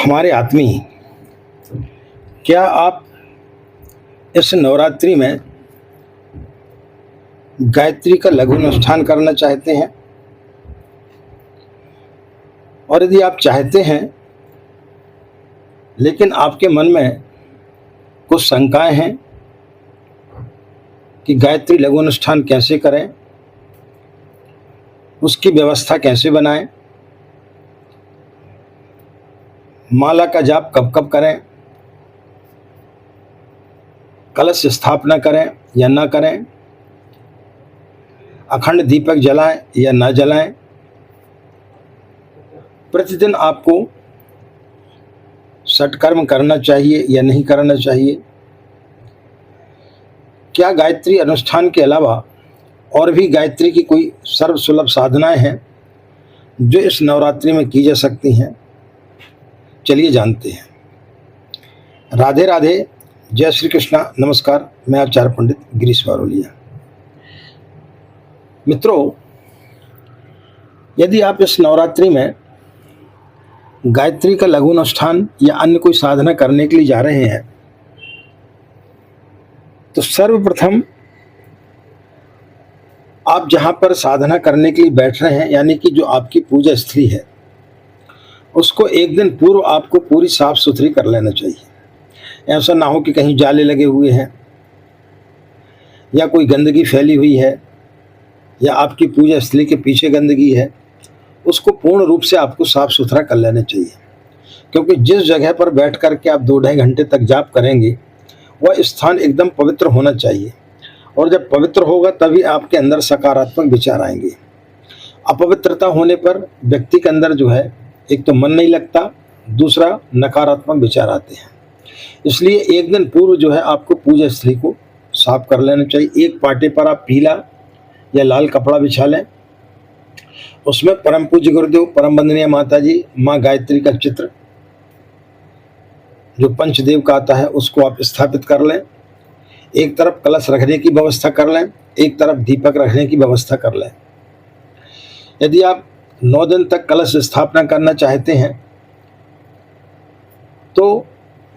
हमारे आत्मी, क्या आप इस नवरात्रि में गायत्री का लघु अनुष्ठान करना चाहते हैं? और यदि आप चाहते हैं लेकिन आपके मन में कुछ शंकाएं हैं कि गायत्री लघु अनुष्ठान कैसे करें, उसकी व्यवस्था कैसे बनाएं, माला का जाप कब कब करें, कलश स्थापना करें या ना करें, अखंड दीपक जलाएं या ना जलाएं, प्रतिदिन आपको षटकर्म करना चाहिए या नहीं करना चाहिए, क्या गायत्री अनुष्ठान के अलावा और भी गायत्री की कोई सर्वसुलभ साधनाएं हैं जो इस नवरात्रि में की जा सकती हैं, चलिए जानते हैं। राधे राधे, जय श्री कृष्णा, नमस्कार। मैं आचार्य पंडित गिरीश वारोलिया। मित्रों, यदि आप इस नवरात्रि में गायत्री का लघु अनुष्ठान या अन्य कोई साधना करने के लिए जा रहे हैं तो सर्वप्रथम आप जहां पर साधना करने के लिए बैठ रहे हैं, यानी कि जो आपकी पूजा स्थली है, उसको एक दिन पूर्व आपको पूरी साफ सुथरी कर लेना चाहिए। ऐसा ना हो कि कहीं जाले लगे हुए हैं या कोई गंदगी फैली हुई है या आपकी पूजा स्थली के पीछे गंदगी है, उसको पूर्ण रूप से आपको साफ सुथरा कर लेना चाहिए। क्योंकि जिस जगह पर बैठ कर के आप 2-2.5 घंटे तक जाप करेंगे वह स्थान एकदम पवित्र होना चाहिए, और जब पवित्र होगा तभी आपके अंदर सकारात्मक विचार आएंगे। अपवित्रता होने पर व्यक्ति के अंदर जो है, एक तो मन नहीं लगता, दूसरा नकारात्मक विचार आते हैं। इसलिए एक दिन पूर्व जो है आपको पूजा स्थली को साफ कर लेना चाहिए। एक पाटे पर आप पीला या लाल कपड़ा बिछा लें, उसमें परम पूज्य गुरुदेव, परम वंदनीय माता जी, माँ गायत्री का चित्र जो पंचदेव का आता है उसको आप स्थापित कर लें। एक तरफ कलश रखने की व्यवस्था कर लें, एक तरफ दीपक रखने की व्यवस्था कर लें। यदि आप 9 दिन तक कलश स्थापना करना चाहते हैं तो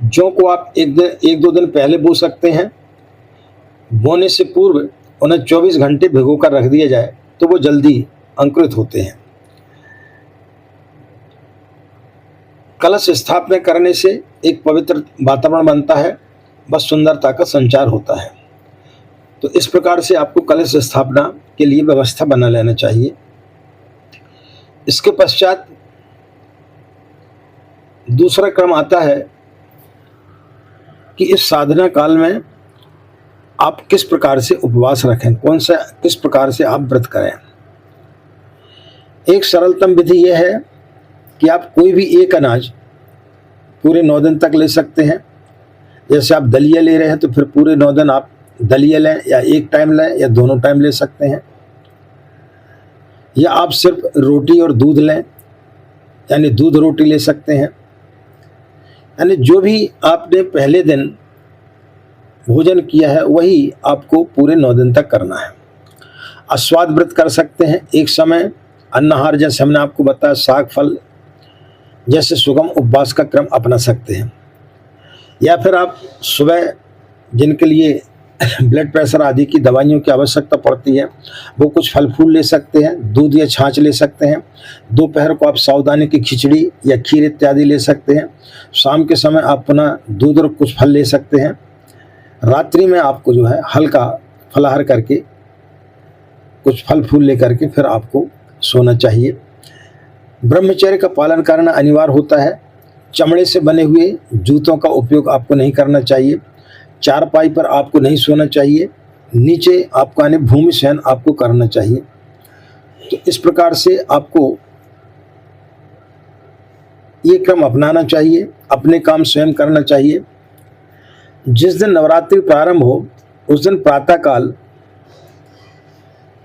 जौ को आप 1-2 दिन पहले बो सकते हैं। बोने से पूर्व उन्हें 24 घंटे भिगोकर रख दिया जाए तो वो जल्दी अंकुरित होते हैं। कलश स्थापना करने से एक पवित्र वातावरण बनता है, बस सुंदरता का संचार होता है। तो इस प्रकार से आपको कलश स्थापना के लिए व्यवस्था बना लेना चाहिए। इसके पश्चात दूसरा क्रम आता है कि इस साधना काल में आप किस प्रकार से उपवास रखें, किस प्रकार से आप व्रत करें। एक सरलतम विधि यह है कि आप कोई भी एक अनाज पूरे 9 दिन तक ले सकते हैं। जैसे आप दलिया ले रहे हैं तो फिर पूरे 9 दिन आप दलिया लें, या एक टाइम लें या दोनों टाइम ले सकते हैं। या आप सिर्फ रोटी और दूध लें, यानी दूध रोटी ले सकते हैं। यानी जो भी आपने पहले दिन भोजन किया है वही आपको पूरे 9 दिन तक करना है। अस्वाद व्रत कर सकते हैं। एक समय अन्नाहार, जैसे हमने आपको बताया, साग फल जैसे सुगम उपवास का क्रम अपना सकते हैं। या फिर आप सुबह जिनके लिए ब्लड प्रेशर आदि की दवाइयों की आवश्यकता पड़ती है वो कुछ फल फूल ले सकते हैं, दूध या छाछ ले सकते हैं। दोपहर को आप साबूदाने की खिचड़ी या खीर इत्यादि ले सकते हैं। शाम के समय आप पुनः दूध और कुछ फल ले सकते हैं। रात्रि में आपको जो है हल्का फलाहार करके कुछ फल फूल ले करके फिर आपको सोना चाहिए। ब्रह्मचर्य का पालन करना अनिवार्य होता है। चमड़े से बने हुए जूतों का उपयोग आपको नहीं करना चाहिए। चारपाई पर आपको नहीं सोना चाहिए। नीचे आपको यानी भूमि शयन आपको करना चाहिए। तो इस प्रकार से आपको ये क्रम अपनाना चाहिए। अपने काम स्वयं करना चाहिए। जिस दिन नवरात्रि प्रारंभ हो उस दिन प्रातःकाल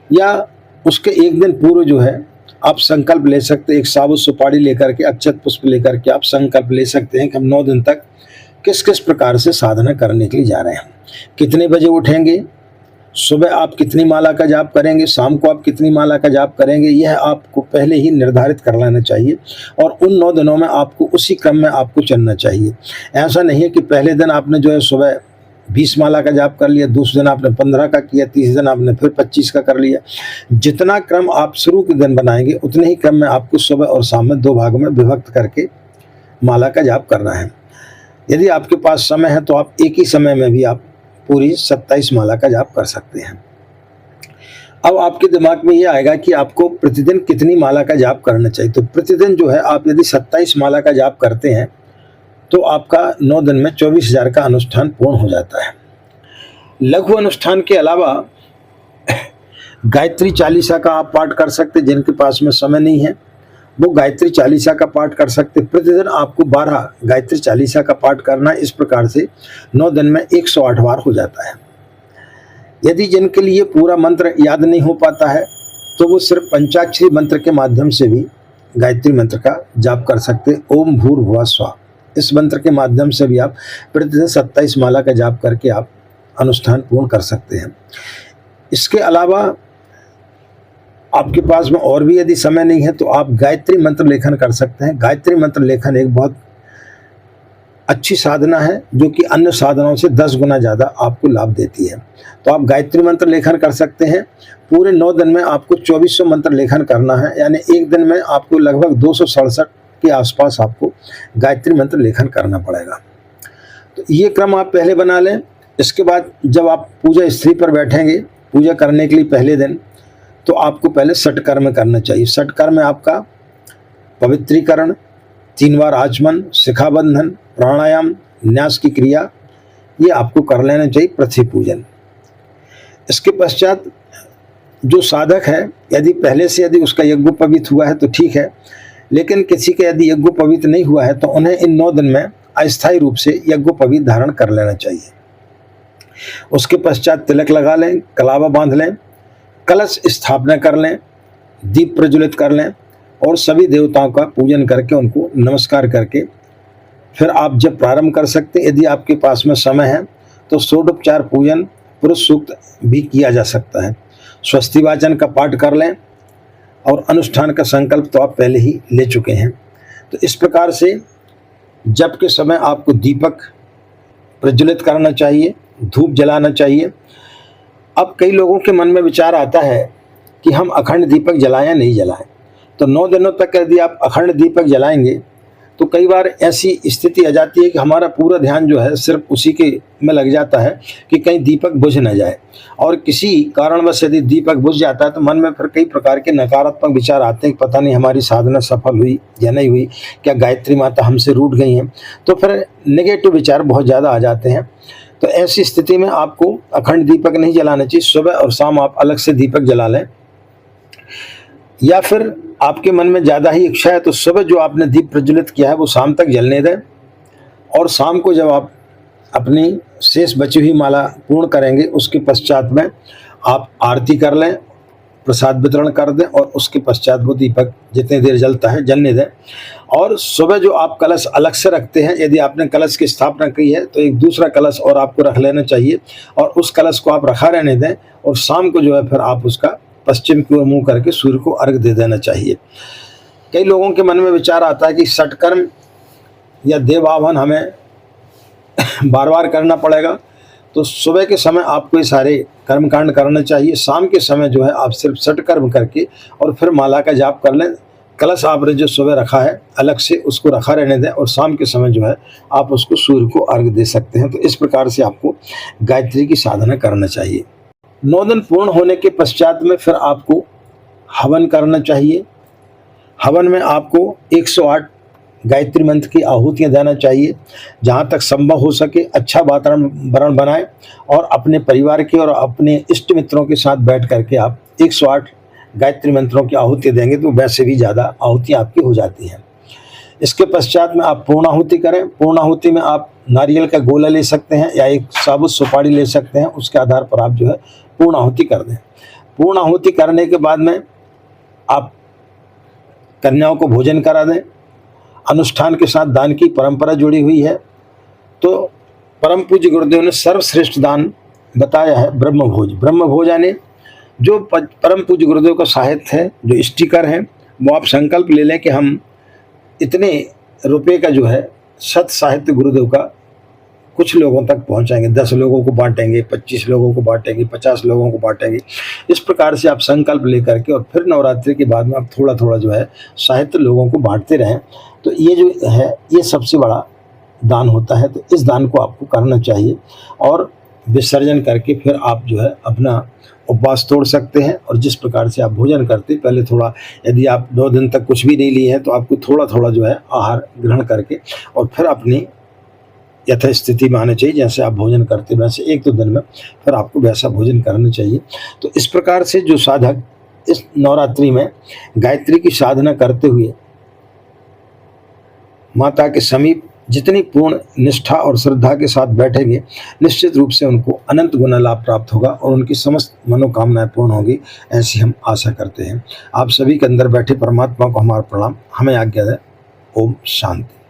या उसके एक दिन पूर्व जो है आप संकल्प ले सकते हैं। एक साबुत सुपारी लेकर के, अक्षत पुष्प लेकर के आप संकल्प ले सकते हैं कि हम 9 दिन तक किस किस प्रकार से साधना करने के लिए जा रहे हैं। कितने बजे उठेंगे, सुबह आप कितनी माला का जाप करेंगे, शाम को आप कितनी माला का जाप करेंगे, यह आपको पहले ही निर्धारित कर लेना चाहिए और उन 9 दिनों में आपको उसी क्रम में आपको चलना चाहिए। ऐसा नहीं है कि पहले दिन आपने जो है सुबह 20 माला का जाप कर लिया, दूसरे दिन आपने 15 का किया, तीसरे दिन आपने फिर 25 का कर लिया। जितना क्रम आप शुरू के दिन बनाएंगे उतने ही क्रम में आपको सुबह और शाम में 2 भागों में विभक्त करके माला का जाप करना है। यदि आपके पास समय है तो आप एक ही समय में भी आप पूरी 27 माला का जाप कर सकते हैं। अब आपके दिमाग में ये आएगा कि आपको प्रतिदिन कितनी माला का जाप करना चाहिए। तो प्रतिदिन जो है आप यदि 27 माला का जाप करते हैं तो आपका 9 दिन में 24,000 का अनुष्ठान पूर्ण हो जाता है। लघु अनुष्ठान के अलावा गायत्री चालीसा का आप पाठ कर सकते, जिनके पास में समय नहीं है वो गायत्री चालीसा का पाठ कर सकते। प्रतिदिन आपको 12 गायत्री चालीसा का पाठ करना, इस प्रकार से 9 दिन में 108 बार हो जाता है। यदि जिनके लिए पूरा मंत्र याद नहीं हो पाता है तो वो सिर्फ पंचाक्षरी मंत्र के माध्यम से भी गायत्री मंत्र का जाप कर सकते। ओम भूर्भुवः स्वः, इस मंत्र के माध्यम से भी आप प्रतिदिन 27 माला का जाप करके आप अनुष्ठान पूर्ण कर सकते हैं। इसके अलावा आपके पास में और भी यदि समय नहीं है तो आप गायत्री मंत्र लेखन कर सकते हैं। गायत्री मंत्र लेखन एक बहुत अच्छी साधना है जो कि अन्य साधनाओं से 10 गुना ज़्यादा आपको लाभ देती है। तो आप गायत्री मंत्र लेखन कर सकते हैं। पूरे 9 दिन में आपको 2400 मंत्र लेखन करना है, यानी एक दिन में आपको लगभग 267 के आसपास आपको गायत्री मंत्र लेखन करना पड़ेगा। तो ये क्रम आप पहले बना लें। इसके बाद जब आप पूजा स्त्री पर बैठेंगे पूजा करने के लिए पहले दिन, तो आपको पहले षटकर्म करना चाहिए। षटकर्म आपका पवित्रीकरण, 3 बार आचमन, शिखाबंधन, प्राणायाम, न्यास की क्रिया, ये आपको कर लेना चाहिए। पृथ्वी पूजन, इसके पश्चात जो साधक है यदि पहले से यदि उसका यज्ञोपवीत हुआ है तो ठीक है, लेकिन किसी का यदि यज्ञोपवीत नहीं हुआ है तो उन्हें इन 9 दिन में अस्थायी रूप से यज्ञोपवीत धारण कर लेना चाहिए। उसके पश्चात तिलक लगा लें, कलावा बांध लें, कलश स्थापना कर लें, दीप प्रज्वलित कर लें और सभी देवताओं का पूजन करके उनको नमस्कार करके फिर आप जब प्रारंभ कर सकते हैं। यदि आपके पास में समय है तो षोडोपचार पूजन, पुरुष सूक्त भी किया जा सकता है। स्वस्ति वाचन का पाठ कर लें और अनुष्ठान का संकल्प तो आप पहले ही ले चुके हैं। तो इस प्रकार से जप के समय आपको दीपक प्रज्वलित करना चाहिए, धूप जलाना चाहिए। अब कई लोगों के मन में विचार आता है कि हम अखंड दीपक जलाएं या नहीं जलाएं। तो 9 दिनों तक यदि आप अखंड दीपक जलाएंगे तो कई बार ऐसी स्थिति आ जाती है कि हमारा पूरा ध्यान जो है सिर्फ उसी के में लग जाता है कि कहीं दीपक बुझ न जाए, और किसी कारणवश यदि दीपक बुझ जाता है तो मन में फिर कई प्रकार के नकारात्मक विचार आते हैं कि पता नहीं हमारी साधना सफल हुई या नहीं हुई, क्या गायत्री माता हमसे रूठ गई हैं। तो फिर नेगेटिव विचार बहुत ज़्यादा आ जाते हैं। तो ऐसी स्थिति में आपको अखंड दीपक नहीं जलाना चाहिए। सुबह और शाम आप अलग से दीपक जला लें, या फिर आपके मन में ज़्यादा ही इच्छा है तो सुबह जो आपने दीप प्रज्वलित किया है वो शाम तक जलने दें, और शाम को जब आप अपनी शेष बची हुई माला पूर्ण करेंगे उसके पश्चात में आप आरती कर लें, प्रसाद वितरण कर दें और उसके पश्चात वो दीपक जितनी देर जलता है जलने दें। और सुबह जो आप कलश अलग से रखते हैं, यदि आपने कलश की स्थापना की है तो एक दूसरा कलश और आपको रख लेना चाहिए और उस कलश को आप रखा रहने दें, और शाम को जो है फिर आप उसका पश्चिम की ओर मुँह करके सूर्य को अर्घ दे देना चाहिए। कई लोगों के मन में विचार आता है कि षटकर्म या देवाहवन हमें बार बार करना पड़ेगा, तो सुबह के समय आपको ये सारे कर्मकांड करना चाहिए। शाम के समय जो है आप सिर्फ षटकर्म करके और फिर माला का जाप कर लें। कलश आपने जो सुबह रखा है अलग से उसको रखा रहने दें और शाम के समय जो है आप उसको सूर्य को अर्घ दे सकते हैं। तो इस प्रकार से आपको गायत्री की साधना करना चाहिए। 9 दिन पूर्ण होने के पश्चात में फिर आपको हवन करना चाहिए। हवन में आपको 108 गायत्री मंत्र की आहुतियाँ देना चाहिए। जहाँ तक संभव हो सके अच्छा वातावरण बनाएं और अपने परिवार के और अपने इष्ट मित्रों के साथ बैठ करके आप 108 गायत्री मंत्रों की आहुतियाँ देंगे तो वैसे भी ज़्यादा आहुतियाँ आपकी हो जाती हैं। इसके पश्चात में आप पूर्णाहुति करें। पूर्णाहुति में आप नारियल का गोला ले सकते हैं या एक साबुत सुपारी ले सकते हैं, उसके आधार पर आप जो है पूर्णाहुति कर दें। पूर्णाहुति करने के बाद में आप कन्याओं को भोजन करा दें। अनुष्ठान के साथ दान की परंपरा जुड़ी हुई है, तो परम पूज्य गुरुदेव ने सर्वश्रेष्ठ दान बताया है ब्रह्मभोज। ब्रह्मभोज यानी जो परम पूज्य गुरुदेव का साहित्य है, जो स्टिकर है, वो आप संकल्प ले लें कि हम इतने रुपए का जो है सत साहित्य गुरुदेव का कुछ लोगों तक पहुंचाएंगे, 10 लोगों को बांटेंगे, 25 लोगों को बांटेंगे, 50 लोगों को बांटेंगे। इस प्रकार से आप संकल्प लेकर के और फिर नवरात्रि के बाद में आप थोड़ा थोड़ा जो है साहित्य लोगों को बांटते रहें। तो ये जो है ये सबसे बड़ा दान होता है। तो इस दान को आपको करना चाहिए और विसर्जन करके फिर आप जो है अपना उपवास तोड़ सकते हैं। और जिस प्रकार से आप भोजन करते पहले थोड़ा, यदि आप 2 दिन तक कुछ भी नहीं लिए हैं तो आपको थोड़ा थोड़ा जो है आहार ग्रहण करके और फिर अपनी यथास्थिति में आना चाहिए। जैसे आप भोजन करते वैसे 1-2 दिन में फिर आपको वैसा भोजन करना चाहिए। तो इस प्रकार से जो साधक इस नवरात्रि में गायत्री की साधना करते हुए माता के समीप जितनी पूर्ण निष्ठा और श्रद्धा के साथ बैठेंगे, निश्चित रूप से उनको अनंत गुना लाभ प्राप्त होगा और उनकी समस्त मनोकामनाएं पूर्ण होगी, ऐसी हम आशा करते हैं। आप सभी के अंदर बैठे परमात्मा को हमारा प्रणाम। हमें आज्ञा दें। ओम शांति।